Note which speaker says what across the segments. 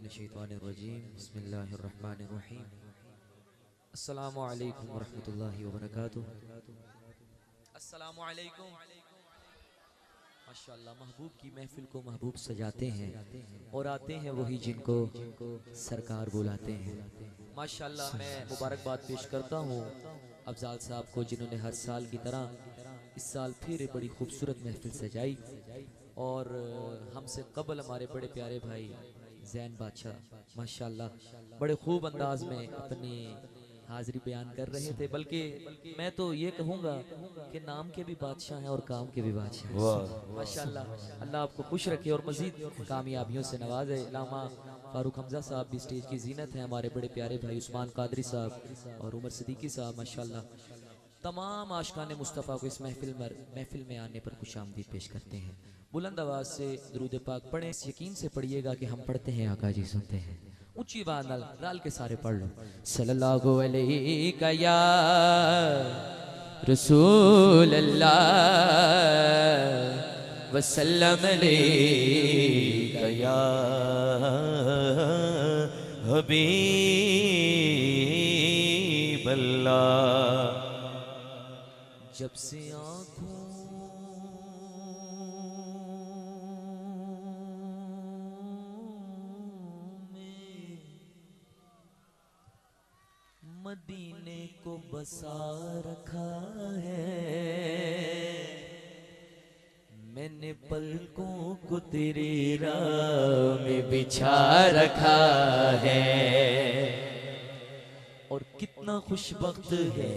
Speaker 1: मिनश्शैतानिर्रजीम बिस्मिल्लाहिर्रहमानिर्रहीम। अस्सलामु अलैकुम वरहमतुल्लाहि वबरकातुहू। अस्सलामु अलैकुम। माशाअल्लाह, महबूब की महफिल को महबूब सजाते हैं और आते हैं वही जिनको सरकार बुलाते हैं। माशाअल्लाह, मैं मुबारकबाद पेश करता हूँ अफजाल साहब को, जिन्होंने हर साल की तरह इस साल फिर एक बड़ी खूबसूरत महफिल सजाई। और हमसे कबल हमारे बड़े प्यारे भाई जैन बादशाह माशाअल्लाह बड़े खूब अंदाज में अपनी हाजिरी बयान कर रहे थे। बल्कि मैं तो ये कहूँगा कि नाम के भी बादशाह हैं और काम के भी बादशाह हैं माशाअल्लाह। अल्लाह आपको खुश रखे और मजीद कामयाबियों से नवाजे। लामा फारूक हमजा साहब भी स्टेज की जीनत हैं। हमारे बड़े प्यारे भाई उस्मान कादरी साहब और उमर सिद्दीकी साहब माशाअल्लाह तमाम आशिकाने मुस्तफ़ा को इस महफिल में आने पर खुशामदीद पेश करते हैं। बुलंद आवाज से दुरूद पाक पढ़ें, यकीन से पढ़िएगा कि हम पढ़ते हैं आका जी सुनते हैं। ऊंची बात नाल के सारे पढ़ लो। सल्लल्लाहु अलैहि या रसूल अल्लाह वसल्लम अलैका या हबीब अल्लाह। जब से आँखों में मदीने को बसा रखा है, मैंने पलकों को तेरे राह में बिछा रखा है। और कितना खुशबख्त है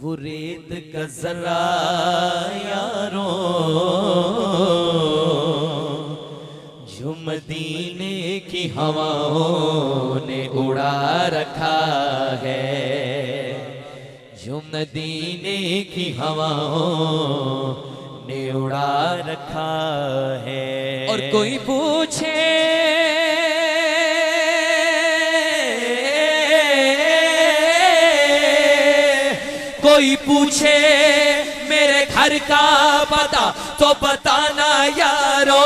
Speaker 1: वो रेत का जरा यारों, जो मदीने की हवाओं ने उड़ा रखा है, जो मदीने की हवाओं ने उड़ा रखा है। और कोई पूछे कोई पूछे मेरे घर का पता तो बताना यारो,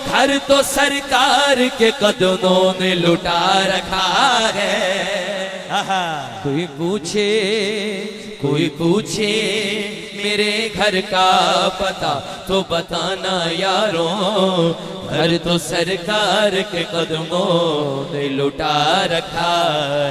Speaker 1: घर तो सरकार के कदमों ने लुटा रखा है। कोई पूछे मेरे घर का पता तो बताना यारो, घर तो सरकार के कदमों ने लुटा रखा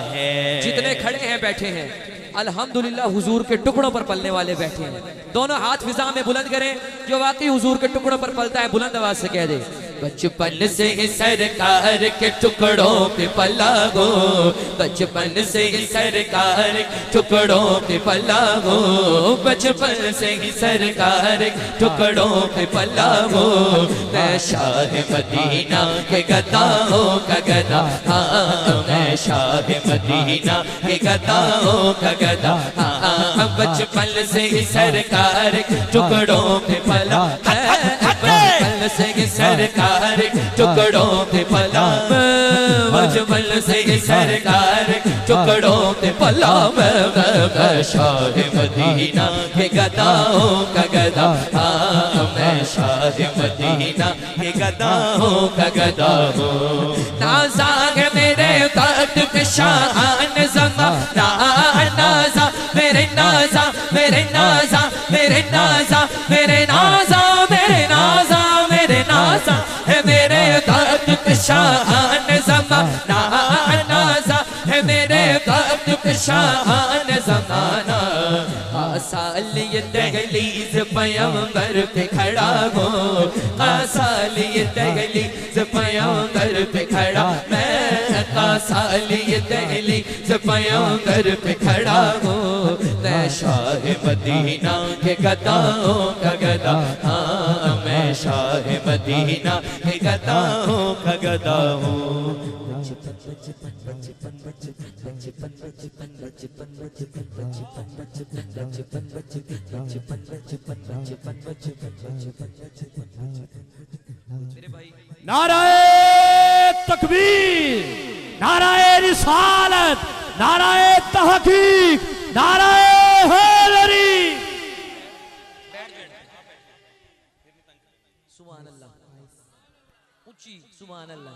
Speaker 1: है। जितने खड़े हैं बैठे हैं अल्हम्दुलिल्लाह हुजूर के टुकड़ों पर पलने वाले बैठे हैं। दोनों हाथ फिजा में बुलंद करें, जो वाकई हुजूर के टुकड़ों पर पलता है बुलंद आवाज से कह दे। बचपन से ही सरकार के टुकड़ों पे पला गो, बचपन से ही सरकार के टुकड़ों पे पला गो, बचपन से ही सरकार के टुकड़ों पे पला गो। मैं शाह मदीना के गदाओं का गदा, हाँ मैं शाह मदीना के गदाओं का गदा, हाँ बचपन से ही सरकार के टुकड़ों पे पला, बचपन से ही सरकार टुकड़ों पे पला, बचपन से ही सरकार टुकड़ों पे पला। मैं शाह मदीना के गदाओं का गदा, हाँ मैं शाह मदीना के गदाओं का गदा हूँ। नाज़ा है मेरे कद के शान ज़मा, नाज़ा मेरे नाज़ा मेरे नाज़ा मेरे नाज़ा मेरे नाज़ा मेरे नाज़ा मेरे नाज़ा है मेरे कद के शान ज़माना, नाज़ा है मेरे कद के शान ज़माना। आसाल ये दहलीज़ पैगंबर पे खड़ा हो, आसाल ये दहलीज़ पैगंबर पे खड़ा, मैं आसाल ये दहलीज़ पैगंबर पे खड़ा हो। मैं शाह मदीना के गदाओं का गदा, हाँ मैं शाह मदीना के गदाओं का गदा हूँ।
Speaker 2: नाराए तकबीर, नाराए रिसालत, नाराए तहकीक, नाराए हैदरी।
Speaker 1: सुभान अल्लाह, ऊंची सुभान अल्लाह।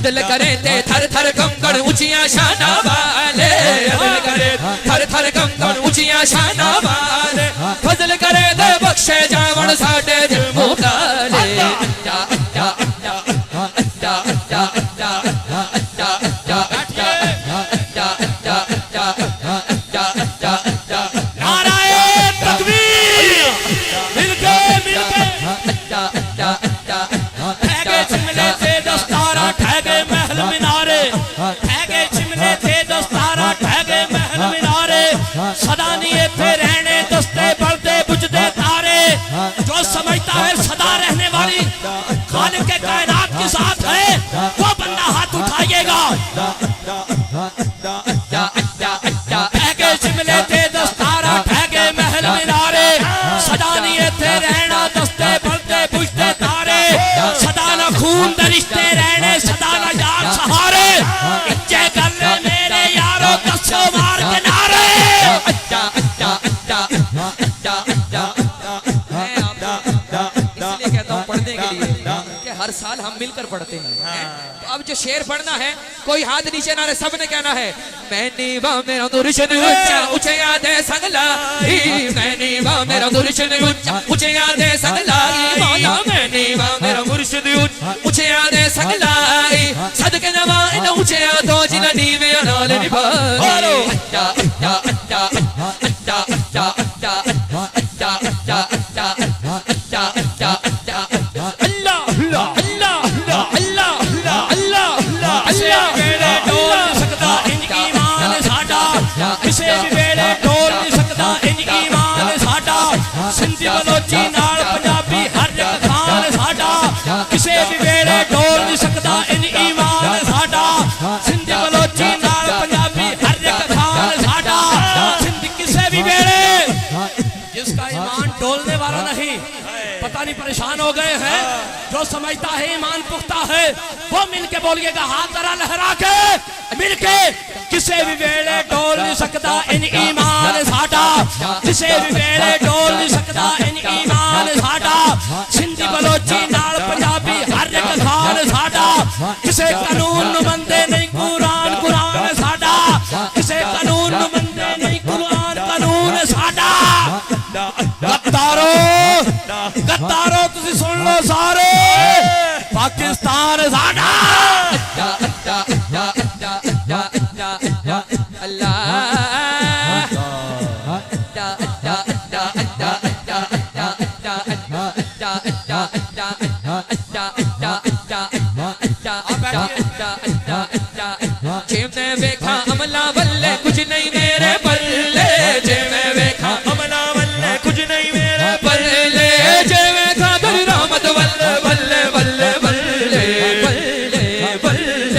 Speaker 1: अदल करे ते थर थर कंकड़ ऊंचियां शाना वाले अदल करे थर थर कंकड़ ऊंचियां शाना वाले फजल करे ते बख्शे जावण साडे दिल मुकाले
Speaker 3: सदा नहीं इत्थे रहने दस्ते बलदे बुझदे तारे जो समझता है सदा रहने वाली खालिक के कायनात के साथ है वो बंदा हाथ उठाइएगा। ठहके शिमले थे दस्तारा ठहके महल मीनारे सदा नहीं इत्थे रहना दस्ते बलदे बुझदे तारे सदा न खून दे रिश्ते रहने सदा न यार सहारे इच्चे गल्ले मेरे यारो दसो मार के नारे।
Speaker 2: इसलिए कहता हूँ पढ़ने के लिए कि हर साल हम मिलकर पढ़ते हैं। तो अब जो शेर पढ़ना है कोई हाथ नीचे ना रहे, सबने कहना है मैंने वा मेरा दुर्शन ऊंचा ऊंचे यादे संगलाई मैंने वा मेरा दुर्शन ऊंचा ऊंचे यादे संगलाई मौला मैंने वा मेरा मुर्शिद ऊंचे यादे संगलाई सदके नवा इन ऊंचे यादों जिन नीवे नाल निभाई
Speaker 3: किसे भी वेले डोल नहीं सकता इन ईमान साडा सिंधी बलोची नाल पंजाबी हर एक खान साडा किसे भी वेले डोल नहीं सकता इन ईमान साडा सिंधी बलोची नाल पंजाबी हर एक खान साडा सिंधी किसे भी वेले जिसका ईमान डोलने वाला नहीं पता नहीं परेशान हो गए हैं जो समझता है ईमान पुख्ता है वो मिलके बोलिएगा हाथ जरा लहरा के मिलके किसे भी वेले डोल नहीं सकता इन ईमान साडा किसे भी वेले डोल नहीं सकता इन ईमान साडा सिंधी बलोची नाल पंजाबी हर एक खान साडा किसे कानून बंदे नहीं कुरान कुरान साडा किसे कानून बंदे नहीं कुरान कानून साडा। गद्दारो गद्दारो तुसी सुन लो सारे पाकिस्तान साडा
Speaker 1: जिमें वेखा अमला वल्ले कुछ नहीं मेरे बल्ले जिमें वेखा अमला वल्ले कुछ नहीं मेरे बल्ले जिमें खा दर रहमत वल्ले वल्ले वल्ले वल्ले वल्ले वल्ले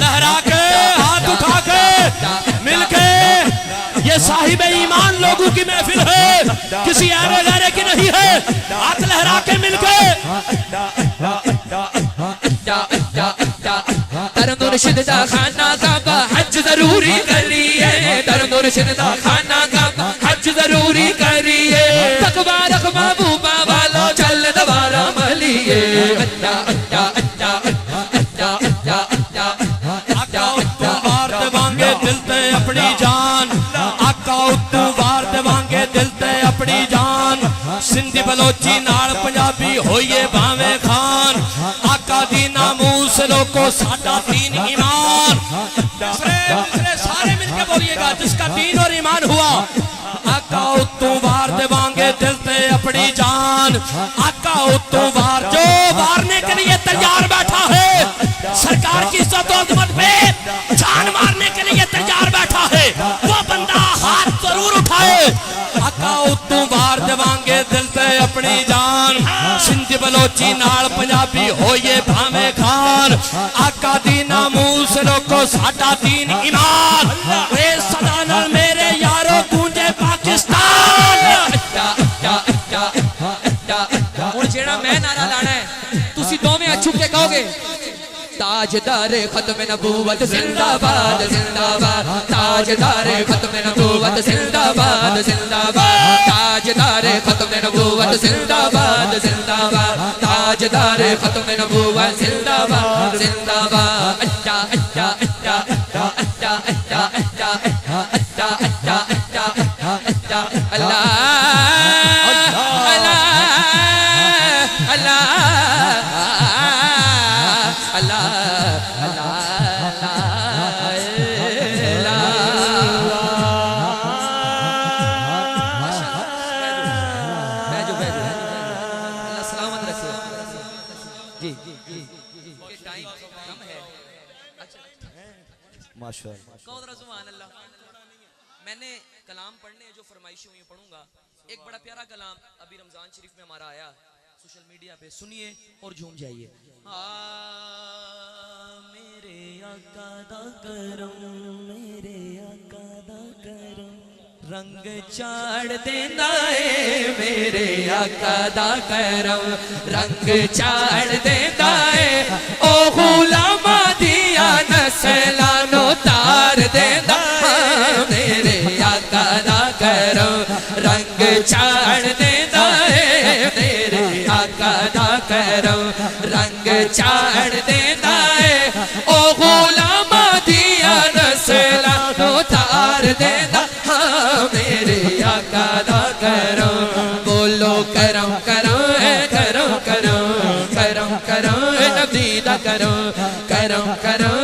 Speaker 3: लहरा के हाथ उठा के मिलके ये साहिब ईमान लोगों की महफिल है किसी आरे गारे की नहीं है हाथ लहरा के मिलके
Speaker 1: दर मुर्शिद दा खाना काबा हज जरूरी करिए दर मुर्शिद दा खाना काबा हज जरूरी करिए तकवा रख महबूबा वालो चल दवारा मलिए
Speaker 3: दिल ते अपनी जान आका उत्तू वार देवांगे दिल ते अपनी जान सिंधी बलोची नाल पंजाबी होइए भावे खान आका दी नामूस लोको साडा दीन ईमान दूसरे सारे मिलके बोलिएगा जिसका दीन और ईमान हुआ आका उत्तू वार देवांगे दिल ते अपनी जान आका उत्तू वार जो वारने के लिए तैयार बैठा है सरकार की इज्जत और अजमत पे जान मारने के लिए तैयार बैठा है वो बंदा हाथ जरूर उठाए आका उत्तू वार देवांगे दिल ते अपनी जान सिंधी बलोची नाल पंजाबी होइए भावे खान आका दी नामूस लोको साडा दीन ईमान वे सदा नाल मेरे यारो
Speaker 1: ताजदार खत्म नबूवत जिंदाबाद जिंदाबाद, ताजदार खत्म नबूवत जिंदाबाद जिंदाबाद, ताजदार खत्म नबूवत जिंदाबाद जिंदाबाद, ताजदार खत्म नबूवत जिंदाबाद जिंदाबाद। अच्छा अच्छा अच्छा अच्छा अच्छा अच्छा अच्छा अच्छा अच्छा अच्छा अच्छा अल्लाह अल्लाह अल्लाह अल्लाह
Speaker 2: मैंने कलाम पढ़ने जो फरमाइशें हुई पढ़ूंगा। एक बड़ा प्यारा कलाम अभी रमजान शरीफ में हमारा आया सोशल मीडिया पे, सुनिए और झूम जाइए। मेरे आका दा करम, मेरे आका दा करम, रंग चाड़ देंदा है मेरे आका दा करम, रंग चाड़ देंदा है ओ गुलामा दिया नस्लां नो तार देंदा मेरे आका दा करम, रंग चाड़ देंदा है मेरे आका दा करम, रंग चाड़ देंदा है ओ गुलामा दिया नस्लां नो तार देंदा मेरे आका दा करम। बोलो करम करम करम करम करम करम नबी दा करम, करम करम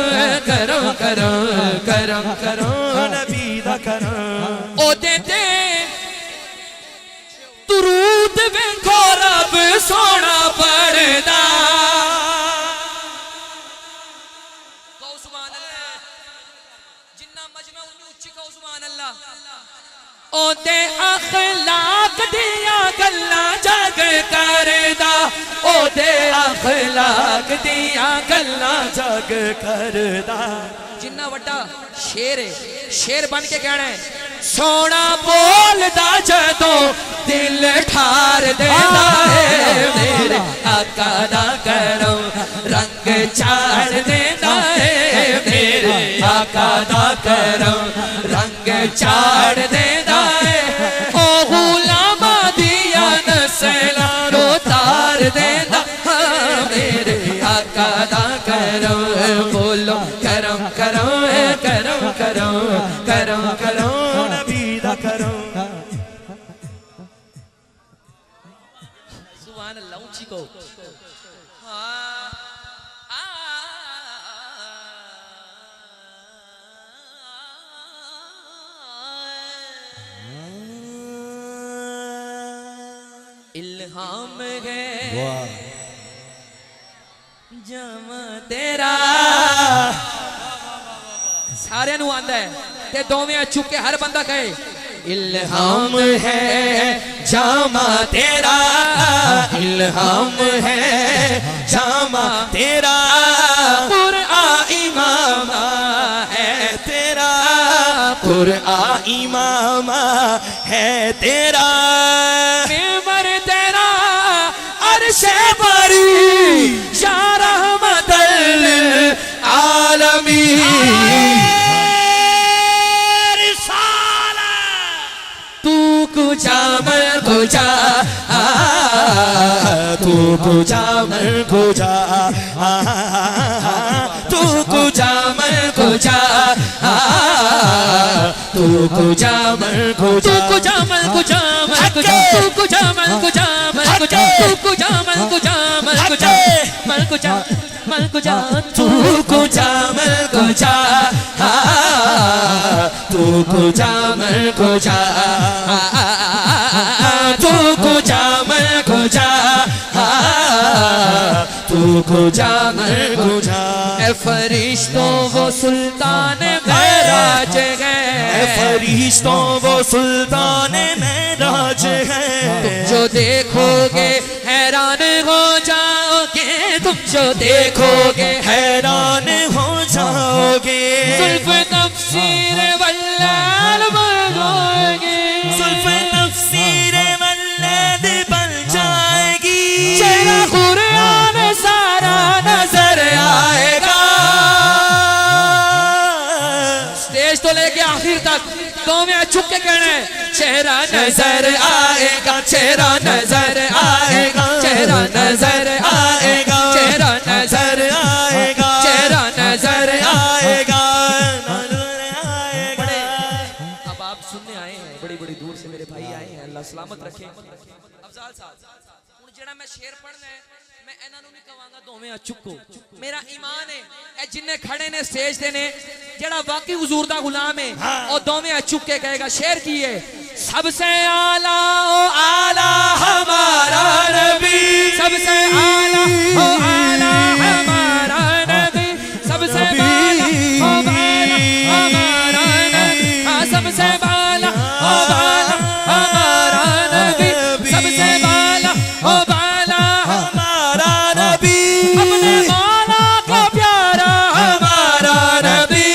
Speaker 2: करम करम करम करम नबी दा करम। ओ दे दुरूद वेखो रब सोना पढ़दा, कहो सुभान अल्लाह, जिन्ना मजमा उन्नी उच्ची कहो सुभान अल्लाह। ओदे अखलाक दिया गल्लां जग करदा, ओदे अखलाक दिया गल्लां जग करदा। जिन्ना वड्डा शेर है, शेर बन के कहना है सोना बोलदा जदों दिल ठार देंदा है मेरे आका दा करम, रंग चाड़ देंदा है मेरे आका दा करम, रंग चाड़ देंदा है ओ गुलामा दिया नस्लां नो तार देंदा मेरे आका दा करम। बोलो करम करम करम करम करम करम नबी दा करम। सुभान अल्लाह, ऊंची को इल्हाम है जमा तेरा, सारे नू आंदा है ते दोवें चुक के हर बंदा कहे इल्हाम है जामा तेरा, इल्हाम है जामा तेरा, कुरआन इमामा है तेरा, कुरआन इमामा है तेरा, मेमर तेरा अर्शे बरी या रहमतल आलमीन। तू कुचा मैं कुचा, तू कुचा मैं कुचा, तू कुचा मैं कुचा, तू कुचा मैं कुचा, तू कुचा मैं कुचा मैं कुचा, तू कुचा मैं कुचा मैं कुचा, तू कुचा मैं कुचा मैं कुचा मैं कुचा मैं कुचा, तू कुचा मैं कुचा, तू कुचा मैं कुचा, तू कुचा मैं कुचा, तू कुचा मैं कुचा। ए फरिश्तों वो सुल्तान महराज है, फरिश्तों वो सुल्तान महराज है, तुम जो देखोगे हैरान हो जाओगे, तुम जो देखोगे हैरान हो जाओगे, जुल्फ नफ्सीर वल्लाद बन जाएगी, जुल्फ नफ्सीर वल्लाद बन जाएगी, चेहरा कुरान सारा नजर आएगा लेके आखिर तक दोवें चुक के कहना है चेहरा नजर आएगा, चेहरा नजर आएगा, चेहरा नजर आएगा, चेहरा नजर आएगा, चेहरा नजर आएगा। अब आप सुनने आए हैं, बड़ी बड़ी दूर से मेरे भाई आए हैं, अल्लाह सलामत रखे। अफजाल साहब हुण जेड़ा मैं शेर पढ़ना है मैं इन्हां नूं नहीं कहांगा दोवें चुको, मेरा ईमान है ए जिन्ने खड़े ने स्टेज ते ने जेड़ा वाकई हुजूर दा गुलाम है और दोवें चुक के कहेगा। शेर की है सबसे आला ओ आला हमारा नबी, सबसे आला ओ आला हमारा नबी, सबसे बाला ओ बाला हमारा नबी, हाँ सबसे बाला ओ बाला हमारा नबी, सबसे बाला ओ बाला हमारा नबी, अपने मौला का प्यारा हमारा नबी।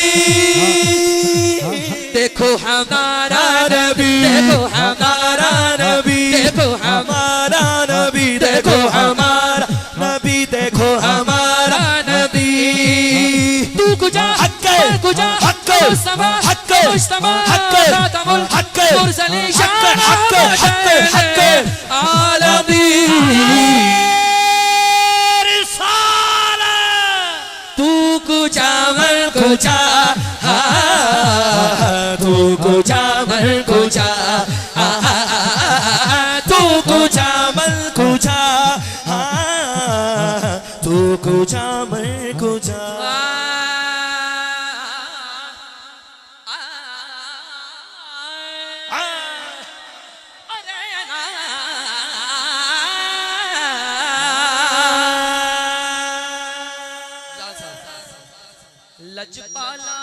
Speaker 2: देखो हमारा नबी, देखो हमारा नबी, देखो हमारा नबी, देखो हमारा नबी, देखो हमारा नबी। तू गुजा हक्के गुजा हक्के मुस्तफा हक्के मुस्तफा खातमुल हक्के मुरसलीन शान हक्के हक्के हक्के आलमी तू गुजा मन गुजा तू गुजा मन गुजा तू गुजा मन गुजा तू गुजा मन गुजा। लजपाला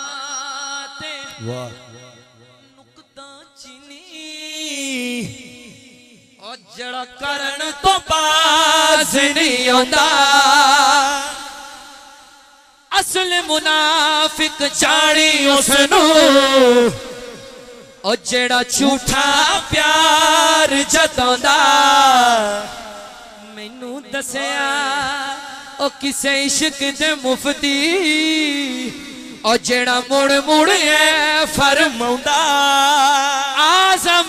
Speaker 2: ते नुकता चीनी और जड़ा करन तो बाज नहीं आंदा, असल मुनाफिक जानी उसनू और जड़ा झूठा प्यार जतांदा। मैनू दसिया ओ किसे इश्क दे मुफ्ती और जेड़ा मुड़ मुड़ है फरमाउंदा। आजम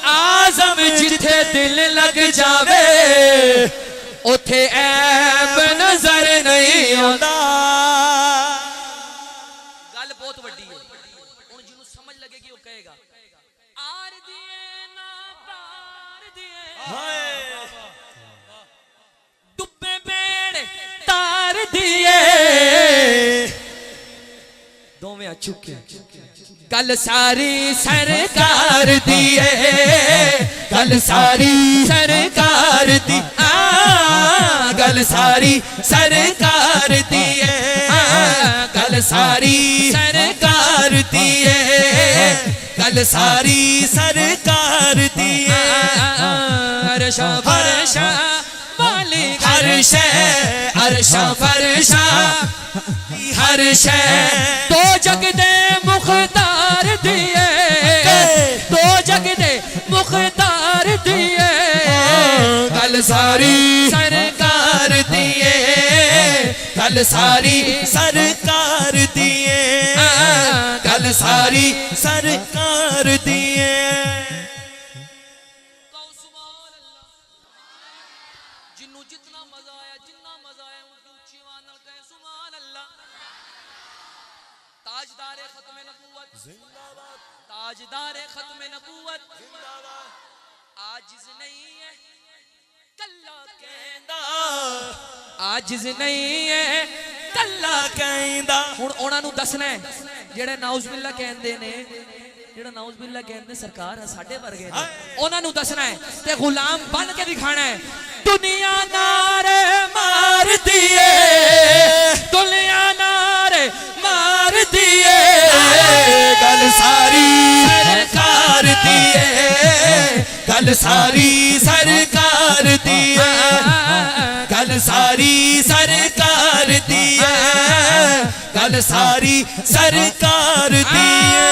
Speaker 2: आजम जिथे दिल लग जावे उथे ऐब नजर नहीं आंदा। गल बहुत वड्डी है, हुण जिन्नू समझ लगेगी वो कहेगा आर दिए ना पार दिए डुब्बे बेड़ तार दिए दोवें चुके। गल सारी सरकार दी है, गल सारी सरकार दी, गल सारी सरकार दी है, गल सारी सरकार दी है, गल सारी सरकार दी है। अरशा फरशा मालिक हर्ष अरशा फरशा हर्ष तो जग दे मुख्तार दिए, तो जग दे मुख्तार दिए। गल सारी सरकार दिए, गल सारी सरकार दिए, गल सारी सरकार दिए। जिन्नू जितना मजा आया जिन्ना मजा आया उनकी ऊंची आवाज नाल कहे सुभान अल्लाह। ताजदारे खत्म नबूवत जिंदाबाद, ताजदारे खत्म नबूवत जिंदाबाद। आजिज नहीं है कल्ला कहंदा, आजिज नहीं है कल्ला कहंदा। हुण उन्हां नूं दसना है जेड़े नाउज़ बिल्ला कहंदे ने, जेड़ा नाउज़ बिल्ला कहंदे सरकार है साडे वर्गे ने, उन्हां नूं दसना है ते गुलाम बन के दिखाना है। दुनिया नारे मार दिए, दुनिया नारे मार दिए। गल सारी सरकार दिए, गल सारी सरकार दिए, गल सारी सरकार दिए, गल सारी सरकार दिए।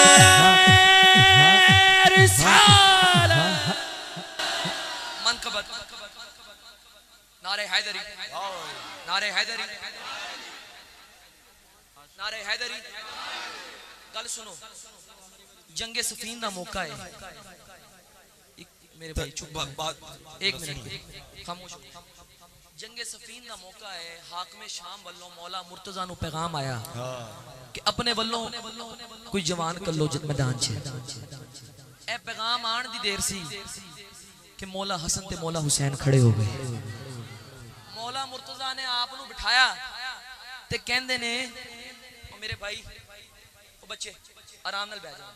Speaker 2: नारे हैदरी, नारे हैदरी, नारे हैदरी। गल सुनो जंगे सफीन का मौका है। मेरे भाई चुप, एक मिनट खामोश। जंगे सफीन का मौका है। हाकिम शाम वालों मौला मुर्तजा नु पैगाम आया कि अपने वालों कोई जवान कर लो जित मैदान च। ए पैगाम आन दी देर सी कि मौला हसन ते मौला हुसैन खड़े हो गए। मौला मुर्तजा ने आप नु बिठाया ते कहंदे ने ओ मेरे भाई ओ बच्चे आराम नाल बैठ जाओ।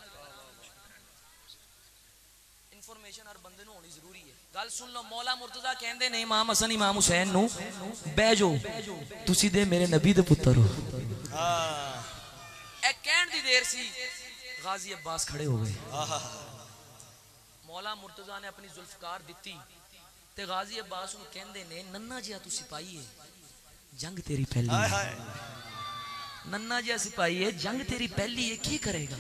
Speaker 2: इन्फॉर्मेशन हर बंदे नु होनी जरूरी है। गल सुन लो, मौला मुर्तजा कहंदे ने इमाम हसन इमाम हुसैन नु बैठ जाओ, तुसी दे मेरे नबी दे पुत्र हो। ए कहण दी देर सी गाजी अब्बास खड़े हो गए। मौला मुर्तजा ने अपनी जुल्फकार दिती ते गाजी अब्बास नु कहंदे ने नन्ना जिहा तू सिपाही है, जंग तेरी पहली है। नन्ना जिहा सिपाही है, जंग तेरी पहली है, की करेगा?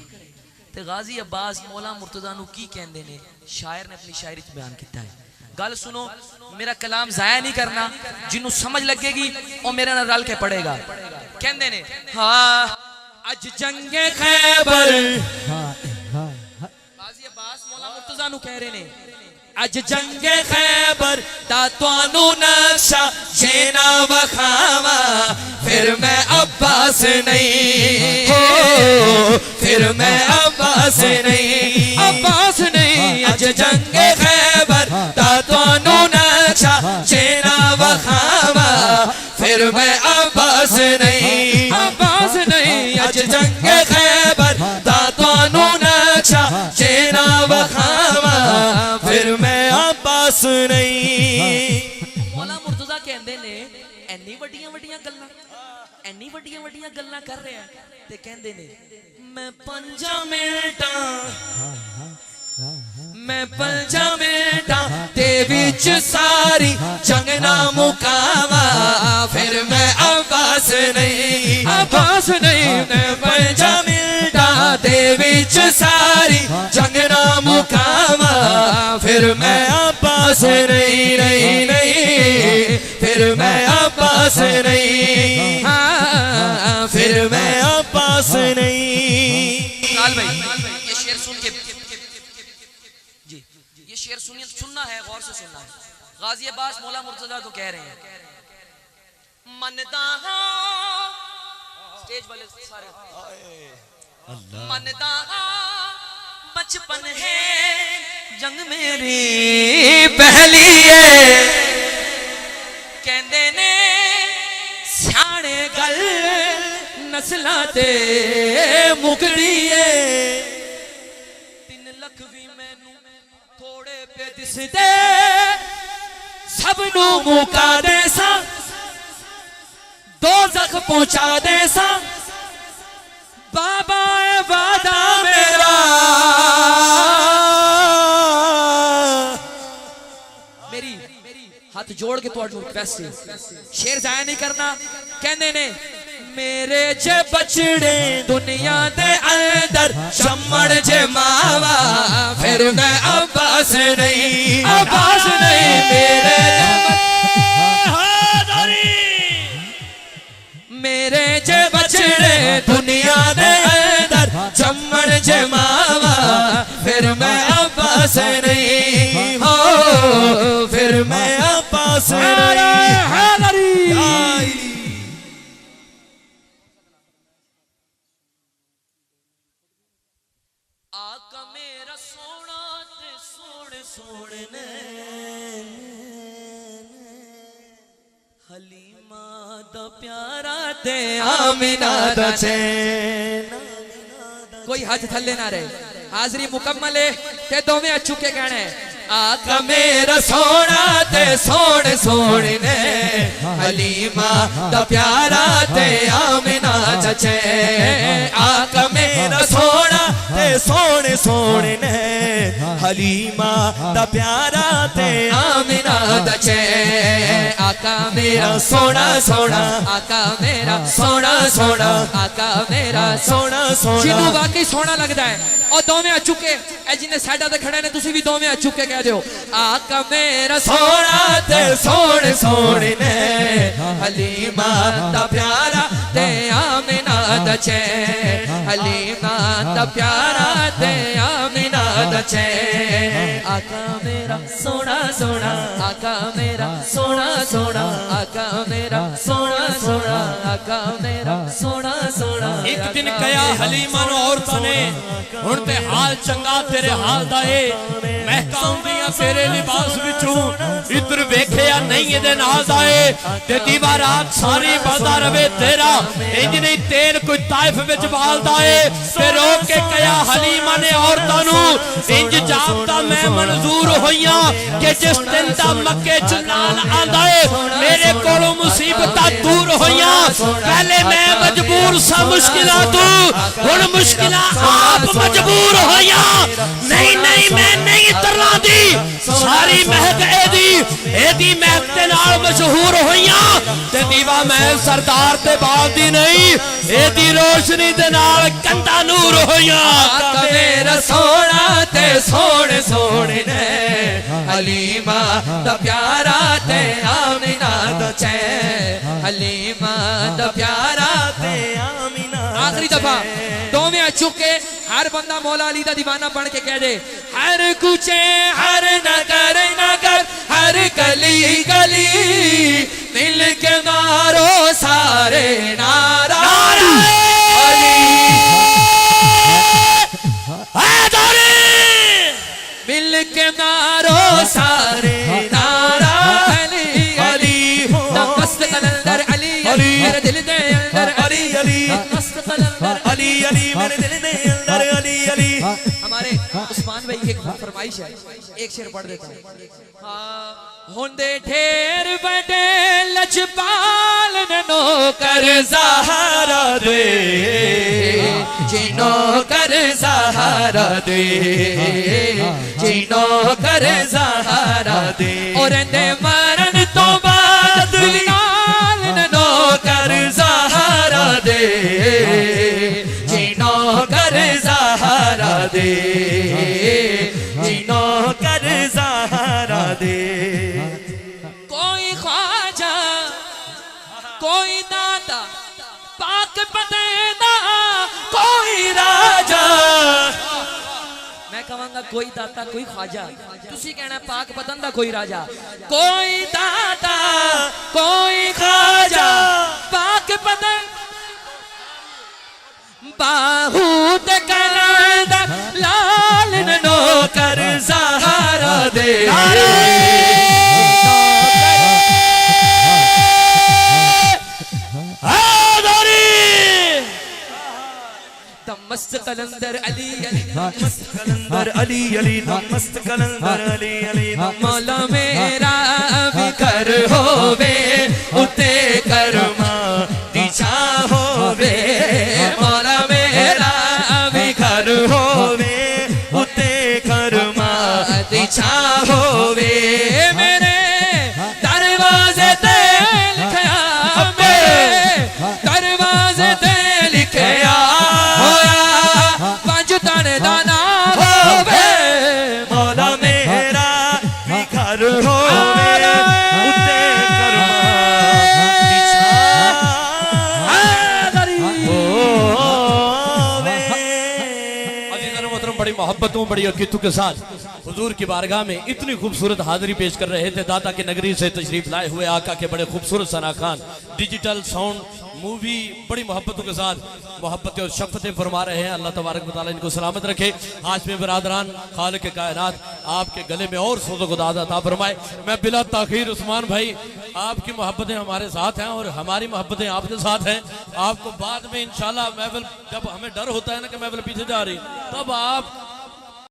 Speaker 2: ते गाजी अब्बास मौला मुर्तजा नु की कहंदे ने, शायर ने अपनी शायरी च बयान किया है। गल सुनो, मेरा कलाम जाया नहीं करना, जिन्हों समझ लगेगी और मेरे नाल रल के पढ़ेगा। कहंदे ने हाँ
Speaker 1: अज जंगे खैबर,
Speaker 2: गाजी अब्बास मौला मुर्तजा नु कह रहे ने
Speaker 1: अज जंगे खैबर दा तुहानू नक्शा जेना वखावा, फिर मैं अब्बास नहीं हो, फिर मैं अब्बास नहीं, अब्बास नहीं। अज जंगे खैबर दा तुहानू नक्शा जेना वखावा, फिर मैं अब्बास नहीं, अब्बास नहीं। अज जंगे खैबर दा तुहानू नक्शा जेना वखावा, फिर मैं अब्बास नहीं।
Speaker 2: मौला मुर्तजा कहंदे ने एनी वड्डियां वड्डियां गल्लां, एनी वड्डियां वड्डियां गल्लां कर रहे हैं ते कहंदे ने मैं 5 मिनटां ते विच सारी जंग ना मुकावा, फिर मैं अब्बास नहीं, अब्बास नहीं। मैं 5 मिनटां ते विच सारी जंग ना मुकावा, फिर मैं अब्बास नहीं, नहीं नहीं, फिर मैं अब्बास नहीं, हाँ फिर मैं अब्बास नहीं। लाल भाई ये शेर सुन के जी, ये शेर सुनना है, गौर से सुनना है। गाजी अब्बास मौला मुर्तजा को कह रहे हैं मनदा स्टेज वाले सारे मनदा बचपन है जंग मेरी पहली है, कहंदे ने सियाणे गल नस्लां ते मुकदी है। 3 लख भी मैनू थोड़े पे दिसदे, सब नू मुका दे सा, दोज़ख पहुंचा दे सा, बाबा ए वादा मेरा। मेरी हाथ जोड़ के तुहानू रिक्वेस्ट है, शेर जाया नहीं करना। कहंदे ने मेरे जे बछड़े दुनिया दे अंदर चमड़ जे मावा, फिर मैं अब्बास नहीं, अब्बास नहीं। मेरे जे बछड़े दुनिया दे अंदर चमड़ जे मावा, फिर मैं अब्बास नहीं हो, फिर मैं अब्बास नहीं। आका मेरा सोना ते सोने सोने ने, हलीमा दा प्यारा ते आमिना दा चैन। कोई हज थले ना रहे, हाजरी मुकम्मल है ते दोवें अचू के कहना है आका मेरा सोना ते सोने सोने ने, हलीमा दा प्यारा ते आमिना दा चैन। आका मेरा सोना ते सोने सोने ने, हलीमा दा प्यारा ते आमिना दा चैन। आका मेरा सोना सोना, आका मेरा सोना सोना, आका मेरा सोना सोना। जिन्हों वाकई सोना लगता है और दोवें आ चुके जिन्हें साइडा ते खड़े ने, तुसी भी दोवें आ चुके कह दो आका मेरा सोना ते सोने सोने ने, हलीमा दा प्यारा ते आमिना दा
Speaker 1: दचे हलीमा दा प्यारा ते आमिना दचे आका मेरा सोना सोना आका मेरा सोना सोना आका मेरा सोना सोना आका मेरा सोना सोना
Speaker 3: एक दिन कया हलीमा नु औरतां ने हुण ते हाल चंगा तेरे हाल दा ए महका आउंदियां तेरे लिबास विचों इधर वेखिया नहीं इहदे नाल दा ए ते दीवा रात सारी बलदा रवे तेरा इंज नहीं तेल कोई ताइफ विच बालदा ए ते रोक के कया हलीमा ने औरतां नु इंज जापदा मैं मंजूर होइयां कि जिस दिन दा मक्के च नाल आंदा ए मेरे कोलों मुसीबतां दूर होइयां पहले मैं मजबूर सा मुश्किलां तू हुण मुश्किलां आप मजबूर होइयां नहीं नहीं मैं नहीं तरला दी सारी महक एदी महक दे नाल मशहूर होइयां ते दीवा महल सरदार ते बाल दी नहीं एदी रोशनी दे नाल कंधा नूर होइयां
Speaker 1: आका मेरा सोना ते सोने सोने ने हलीमा दा प्यारा ते आमिना दचे हलीमा दा प्यारा ते आमिना आखिरी दफा दोवें चुके हर बंदा मौला अली दा दीवाना बन के कह दे हर कुचे हर नगर नगर हर गली गली मिल के मारो सारे नारा मिल के मारो सारे नारा अली अली मस्त कलंदर अली अली मेरे दिल दे अंदर अली अली मस्त कलंदर अली अली मेरे दिल दे अंदर अली अली हमारे उस्मान भाई की एक फरमाइश है एक शेर पढ़ देता हूं हाँ होंदे ढेर बड़े लजपाल नो कर सहारा दे जिनो कर सहारा दे जिनो कर सहारा दे और ने मरण तो बाद नाल नो कर सहारा दे जिनो कर सहारा दे जिनो कर सहारा दे कोई ख्वाजा कोई दाता पाक बदेना कोई राजा मैं कहूंगा कोई दाता कोई ख्वाजा तुसी कहना पाक पतन दा कोई राजा कोई दाता कोई ख्वाजा पाक पतन बाहूत कलंदा लाल नो कर सहारा दे मस्त कलंदर अली अली मस्त कलंदर अली अली मस्त कलंदर अली अली मौला मेरा भी कर होवे उते करमा दिशा होवे मौला मेरा भी कर होवे उते करमा दिशा होवे मेरे दरवाजे ते लिखया दरवाजे ते लिखया मौला मेरा भी घर हो बड़ी मोहब्बतों बड़ी अकीदतों के साथ हुजूर की बारगाह में इतनी खूबसूरत हाजिरी पेश कर रहे थे दाता के नगरी से तशरीफ लाए हुए आका के बड़े खूबसूरत Sana Khan digital sound movie बड़ी मोहब्बतों के साथ मोहब्बतें और शफ़क़तें फरमा रहे हैं अल्लाह तबारक व तआला इनको सलामत रखे हाशमी बरादरान खालिक के कायनात आपके गले में और सोज़ो को दादा अता फरमाए मैं बिला ताखीर उस्मान भाई आपकी मोहब्बतें हमारे साथ हैं और हमारी मोहब्बतें आपके साथ हैं आपको बाद में इंशाल्लाह महफिल जब हमें डर होता है ना कि महफिल पीछे जा रही तब आप